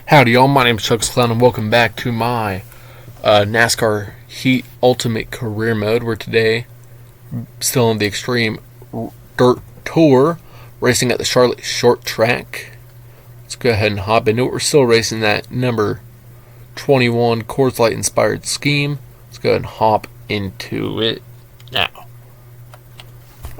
Howdy y'all, my name is Chuck's Clown and welcome back to my NASCAR Heat Ultimate Career mode, where today, still in the Extreme Dirt Tour, racing at the Charlotte Short Track. Let's go ahead and hop into it. We're still racing that number 21 Coors Light inspired scheme. Let's go ahead and hop into it now.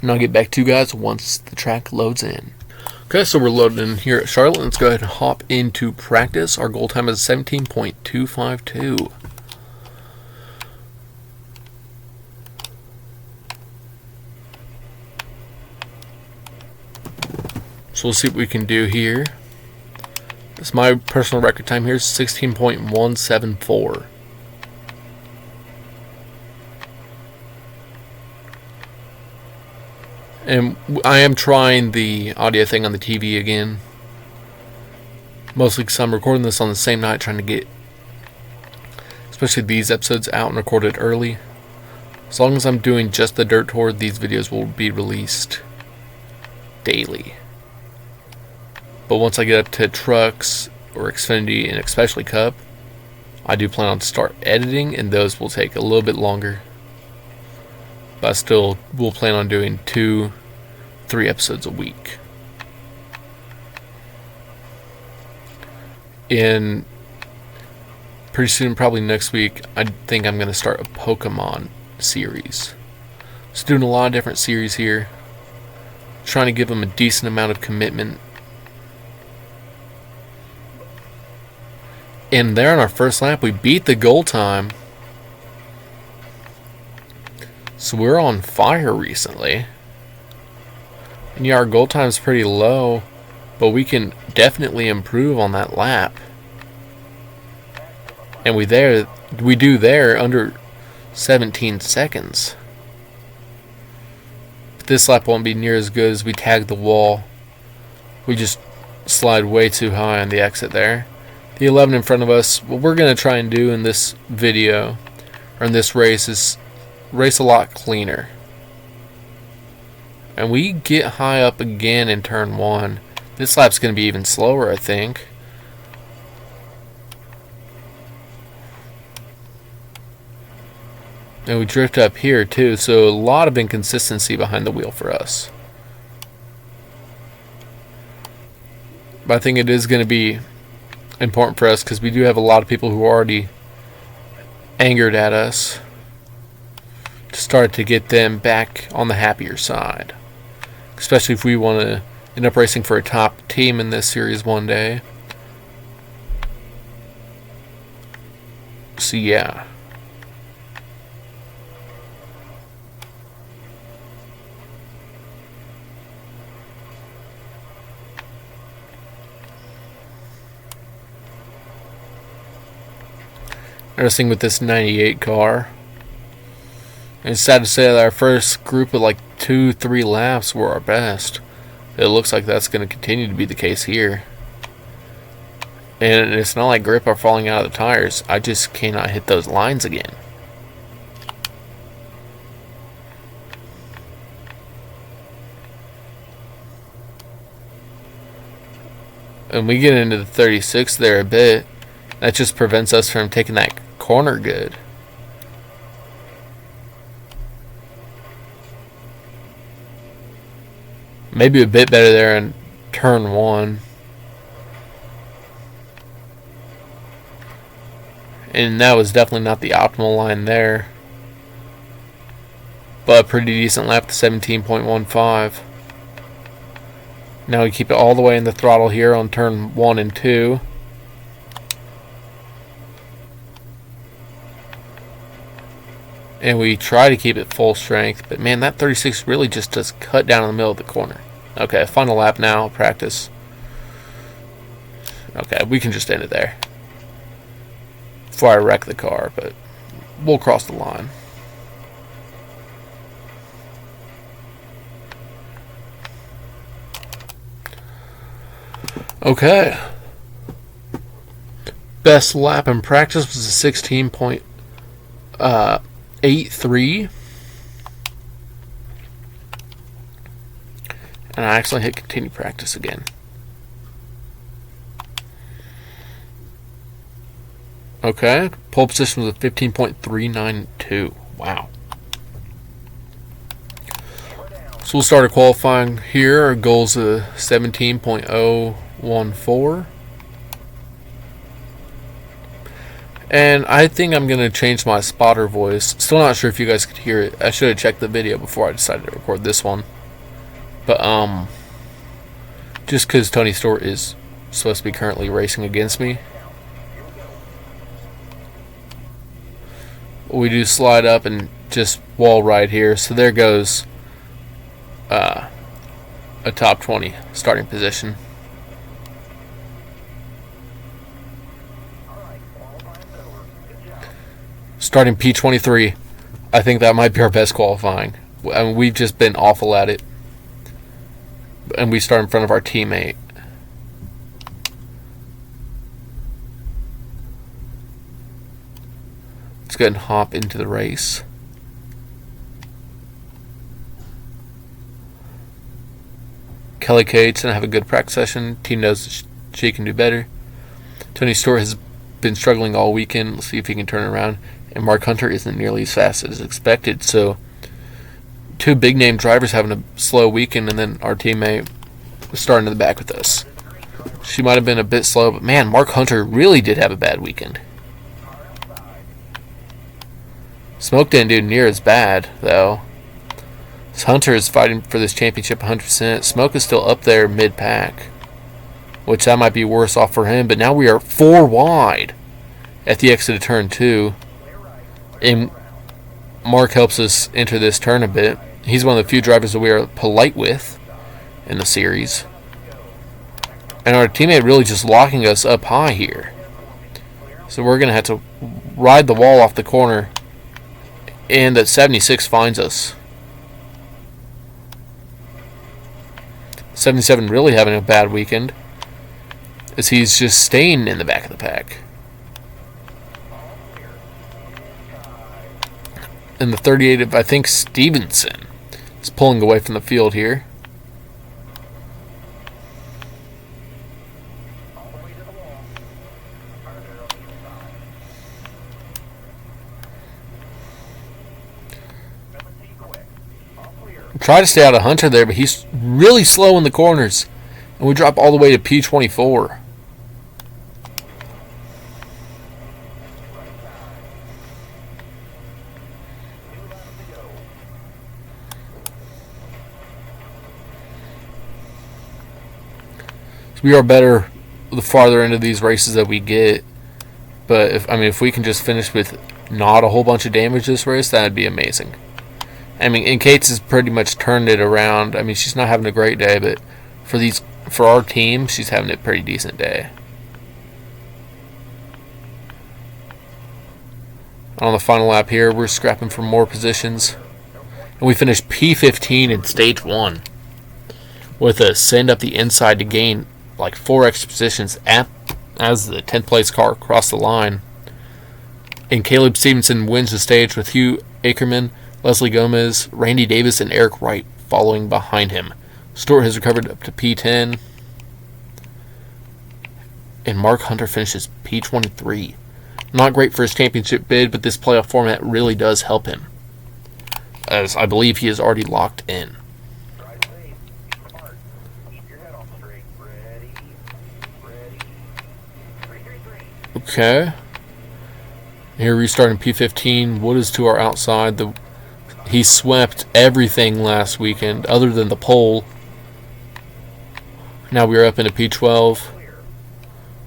And I'll get back to you guys once the track loads in. Okay, so we're loaded in here at Charlotte. Let's go ahead and hop into practice. Our goal time is 17.252. So we'll see what we can do here. This my personal record time here is 16.174. And I am trying the audio thing on the TV again. Mostly because I'm recording this on the same night, trying to get, especially these episodes, out and recorded early. As long as I'm doing just the Dirt Tour, these videos will be released daily. But once I get up to Trucks or Xfinity and especially Cup, I do plan on start editing, and those will take a little bit longer. But I still will plan on doing 2-3 episodes a week. And pretty soon, probably next week, I think I'm going to start a Pokemon series. Just doing a lot of different series here. Trying to give them a decent amount of commitment. And there on our first lap, we beat the goal time. So we're on fire recently. And yeah, our goal time is pretty low, but we can definitely improve on that lap. And we do there under 17 seconds. But this lap won't be near as good as we tag the wall. We just slide way too high on the exit there. The 11 in front of us, what we're going to try and do in this video, or in this race, is race a lot cleaner. And we get high up again in turn 1. This lap's going to be even slower, I think. And we drift up here too, so a lot of inconsistency behind the wheel for us. But I think it is going to be important for us because we do have a lot of people who are already angered at us, to start to get them back on the happier side, especially if we want to end up racing for a top team in this series one day. So yeah. Racing with this 98 car. And it's sad to say that our first group of like 2-3 laps were our best. It looks like that's going to continue to be the case here. And it's not like grip are falling out of the tires. I just cannot hit those lines again. And we get into the 36 there a bit. That just prevents us from taking that corner good. Maybe a bit better there in turn 1. And that was definitely not the optimal line there. But a pretty decent lap to 17.15. Now we keep it all the way in the throttle here on turn 1 and 2. And we try to keep it full strength, but man, that 36 really just does cut down in the middle of the corner. Okay, final lap now, practice. Okay, we can just end it there before I wreck the car, but we'll cross the line. Okay. Best lap in practice was a 16.83. And I actually hit continue practice again. Okay. Pole position was a 15.392. Wow. So we'll start a qualifying here. Our goal's a 17.014. And I think I'm going to change my spotter voice. Still not sure if you guys could hear it. I should have checked the video before I decided to record this one. But, just because Tony Stewart is supposed to be currently racing against me. We do slide up and just wall right here. So there goes a top 20 starting position. Starting P23, I think that might be our best qualifying. I mean, we've just been awful at it. And we start in front of our teammate. Let's go ahead and hop into the race. Kelly Cates gonna have a good practice session. Team knows she can do better. Tony Stewart has been struggling all weekend. Let's see if he can turn it around. And Mark Hunter isn't nearly as fast as expected. So, two big name drivers having a slow weekend, and then our teammate starting in the back with us. She might have been a bit slow, but man, Mark Hunter really did have a bad weekend. Smoke didn't do near as bad, though. Hunter is fighting for this championship 100%. Smoke is still up there mid-pack, which that might be worse off for him. But now we are 4 wide at the exit of turn 2. And Mark helps us enter this turn a bit. He's one of the few drivers that we are polite with in the series. And our teammate really just locking us up high here. So we're going to have to ride the wall off the corner. And that 76 finds us. 77 really having a bad weekend, as he's just staying in the back of the pack. And the 38 of, I think, Stevenson is pulling away from the field here. Try to stay out of Hunter there, but he's really slow in the corners. And we drop all the way to P24. So we are better the farther into these races that we get. But if we can just finish with not a whole bunch of damage this race, that'd be amazing. I mean, and Cates has pretty much turned it around. I mean, she's not having a great day, but for our team, she's having a pretty decent day. On the final lap here, we're scrapping for more positions. And we finished P15 in stage 1 with a send up the inside to gain like 4 extra positions as the 10th place car crossed the line. And Caleb Stevenson wins the stage with Hugh Ackerman, Leslie Gomez, Randy Davis, and Eric Wright following behind him. Stewart has recovered up to P10. And Mark Hunter finishes P23. Not great for his championship bid, but this playoff format really does help him, as I believe he is already locked in. Okay. Here we start in P15. Wood is to our outside. He swept everything last weekend other than the pole. Now we're up into P12.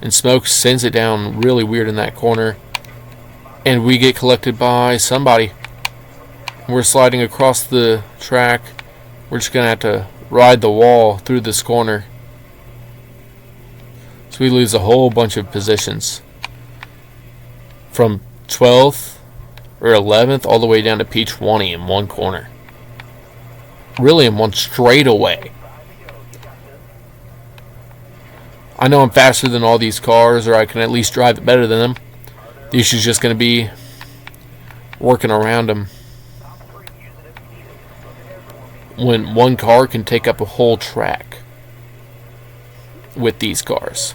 And Smoke sends it down really weird in that corner. And we get collected by somebody. We're sliding across the track. We're just going to have to ride the wall through this corner. So we lose a whole bunch of positions. From 12th or 11th all the way down to P20 in one corner. Really in one straightaway. I know I'm faster than all these cars, or I can at least drive it better than them. The issue is just going to be working around them. When one car can take up a whole track with these cars.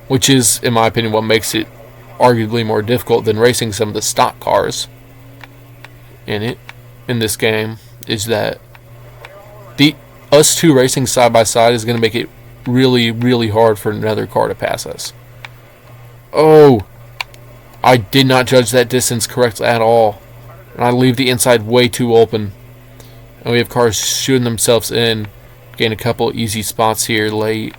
Which is, in my opinion, what makes it arguably more difficult than racing some of the stock cars in this game is that us two racing side by side is going to make it really, really hard for another car to pass us. Oh, I did not judge that distance correctly at all. And I leave the inside way too open. And we have cars shooting themselves in. Gain a couple easy spots here late.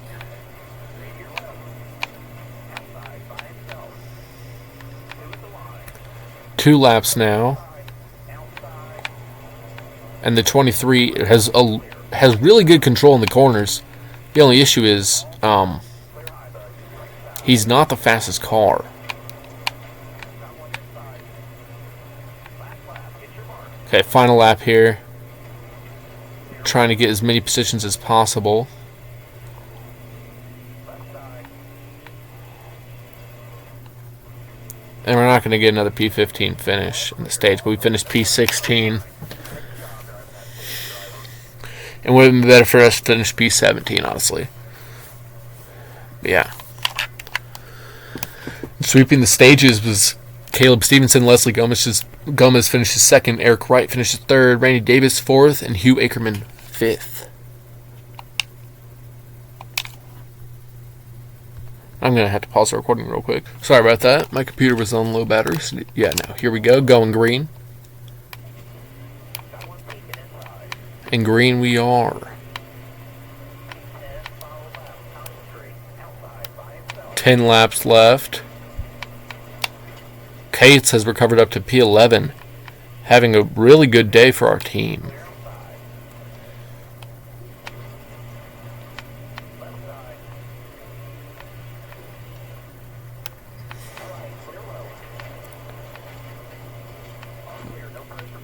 Two laps now. And the 23 has really good control in the corners. The only issue is he's not the fastest car. Okay, final lap here. Trying to get as many positions as possible. And we're not going to get another P15 finish in the stage, but we finished P16. And it would have been better for us to finish P17, honestly. But yeah. Sweeping the stages was Caleb Stevenson, Leslie Gomez finishes second, Eric Wright finishes third, Randy Davis fourth, and Hugh Ackerman fifth. I'm going to have to pause the recording real quick. Sorry about that. My computer was on low battery. So yeah, no. Here we go. Going green. And green we are. 10 laps left. Cates has recovered up to P11, having a really good day for our team.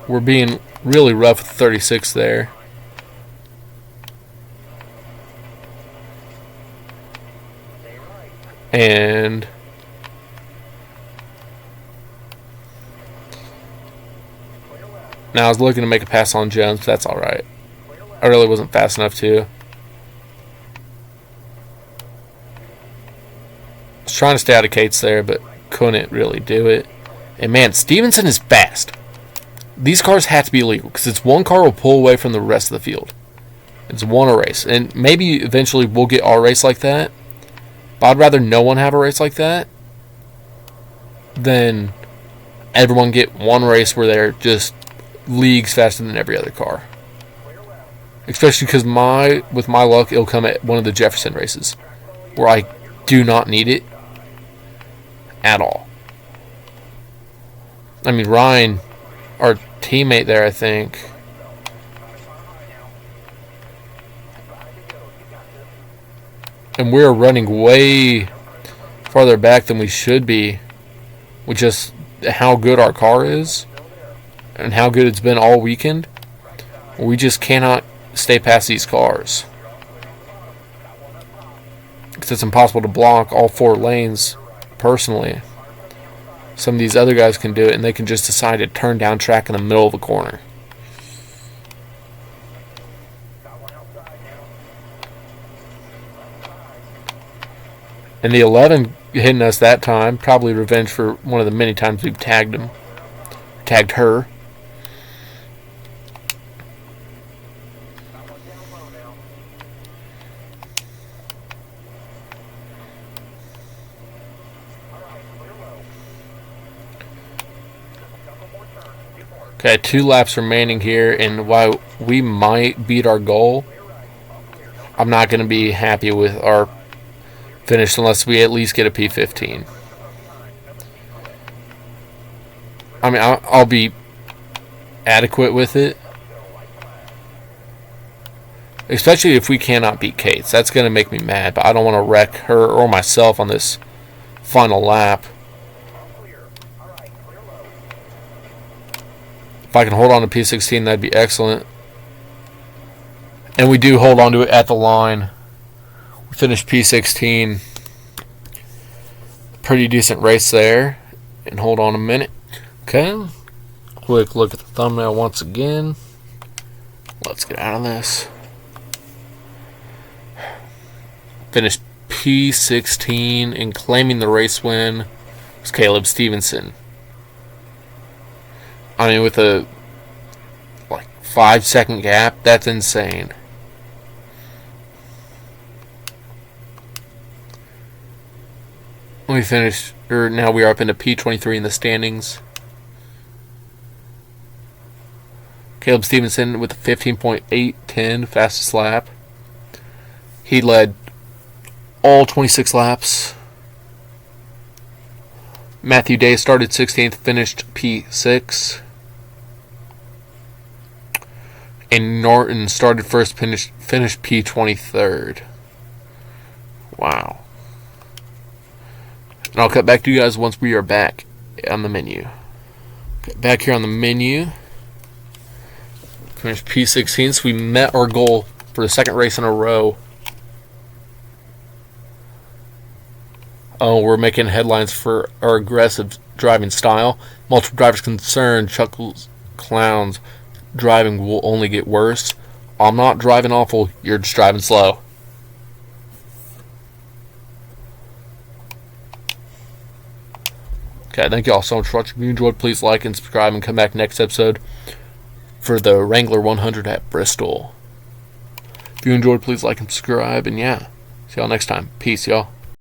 We're being really rough with 36 there. And now I was looking to make a pass on Jones, but that's alright. I really wasn't fast enough to. I was trying to stay out of Cates there, but couldn't really do it. And man, Stevenson is fast. These cars have to be illegal because it's one car will pull away from the rest of the field. It's one a race. And maybe eventually we'll get our race like that. But I'd rather no one have a race like that than everyone get one race where they're just leagues faster than every other car. Especially because with my luck, it'll come at one of the Jefferson races where I do not need it at all. I mean, Ryan, our teammate there, I think, and we're running way farther back than we should be with just how good our car is and how good it's been all weekend. We just cannot stay past these cars because it's impossible to block all four lanes personally. Some of these other guys can do it, and they can just decide to turn down track in the middle of the corner. And the 11 hitting us that time, probably revenge for one of the many times we've tagged him. Tagged her. Okay, 2 laps remaining here, and while we might beat our goal, I'm not going to be happy with our finish unless we at least get a P15. I mean, I'll be adequate with it, especially if we cannot beat Cates. That's going to make me mad, but I don't want to wreck her or myself on this final lap. If I can hold on to P16, that'd be excellent. And we do hold on to it at the line. We finished P16. Pretty decent race there. And hold on a minute. Okay. Quick look at the thumbnail once again. Let's get out of this. Finished P16 and claiming the race win was Caleb Stevenson. I mean, with a 5-second gap, that's insane. We finished, or now we are up into P23 in the standings. Caleb Stevenson with a 15.810 fastest lap. He led all 26 laps. Matthew Day started 16th, finished P6. And Norton started first, finished P23rd. Wow. And I'll cut back to you guys once we are back on the menu. Back here on the menu. Finished P16, so we met our goal for the second race in a row. Oh, we're making headlines for our aggressive driving style. Multiple drivers concerned, chuckles, clowns. Driving will only get worse. I'm not driving awful, you're just driving slow. Okay, thank you all so much for watching. If you enjoyed, please like and subscribe and come back next episode for the Wrangler 100 at Bristol. If you enjoyed, please like and subscribe, and yeah, see y'all next time. Peace, y'all.